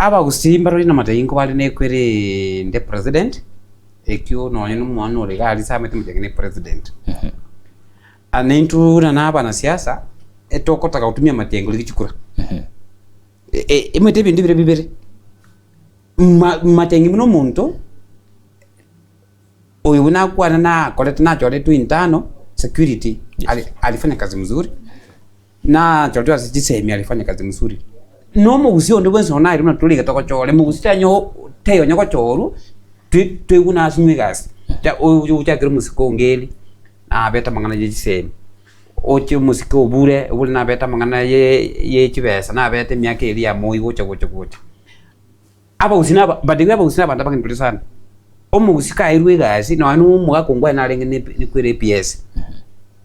aba gusimba roli na matayingo bali nekwere nde president ekyo nonye n'umwana ore gali samete mujengene president anentu na aba siasa etokota kutumia matengo likichukura emete bintu bibere matengi muno muntu oyo unakwana na koleta nacho letu intano security alifanya kazi mzuri na chochote asijisemi alifanya kazi mzuri no mugusio ndo bwenso na iruna tuliga tokochole mugusitanyo teyo nyako choru tweguna asinywe gas ja oyo chakira musiko ngeli na beta mangana jisemi oche musiko bure na beta mangana ye chibesa na beta myake eli ya moyo gocha aba usina badiga aba usina banda bakini sana omugusika irwe gasi no anu mugakongwa na lenge ni kwere PS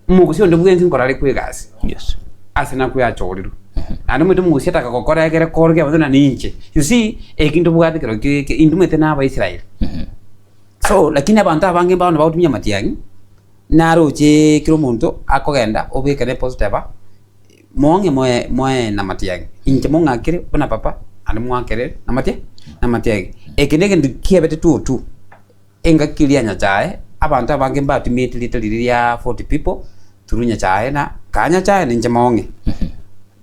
mugusio ndo bwensi nkorale kwe gasi yes asina kuya choriru anu mwetu mugusia takakokora yakere korge abana ninche you see ekintu bugati kero ke indumete na aba Israel so lakini abantu abange baona bautumya matiyangi naroche kiro muntu akogenda obekane positive monge moe na matiyangi inche mongakire bana papa ani mwakere na matiyangi ekindege ndikiebete tu engakilia nyachae abantu abange batumite little ya 40 people turunya chae na kanya chae ninche monge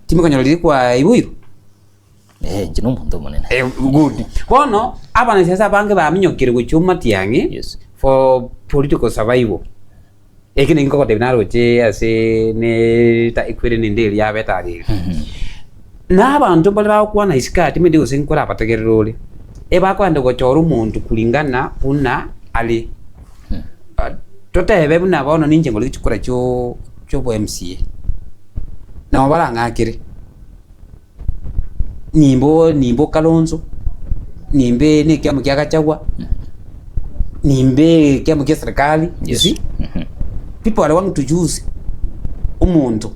timikanya lili kwa ibuiru njino muntu munene good bono abana siasa bange baminyokire guchuma tiyangi yes for political survival ekine ngoko tebinaro che ase ne ta ekwere nindeli ya betari na abantu bali bakwana isikati mende usinkora apategererole ebakwanda gochora umuntu kulingana una ali totebe buna baona ninje ngoli chikora cyo bo MCA na baranga akire nimbo Kalonzo nimbe ne kyamu kyakachagwa nimbe kyamu kya serikali you see people are want to choose umuntu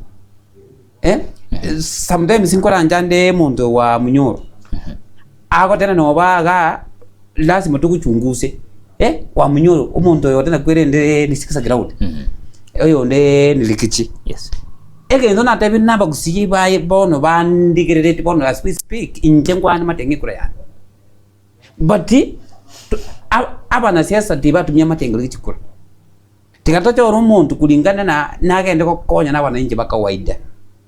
sometimes inkora njande muntu wa Munyoro ako tena no baga lazima tukuchunguse wa Munyoro umuntu yote na kwere nde ni sikisa ground oyo nde nilikichi yes ndo na tabi naba gusiyi baye bono bandigirete bono as we speak injengwana matenge kura ya but abana siasa tiba tumya matenge likichukura tikatocho umuntu kulingana na nagende kokonya na bana inje bakawaida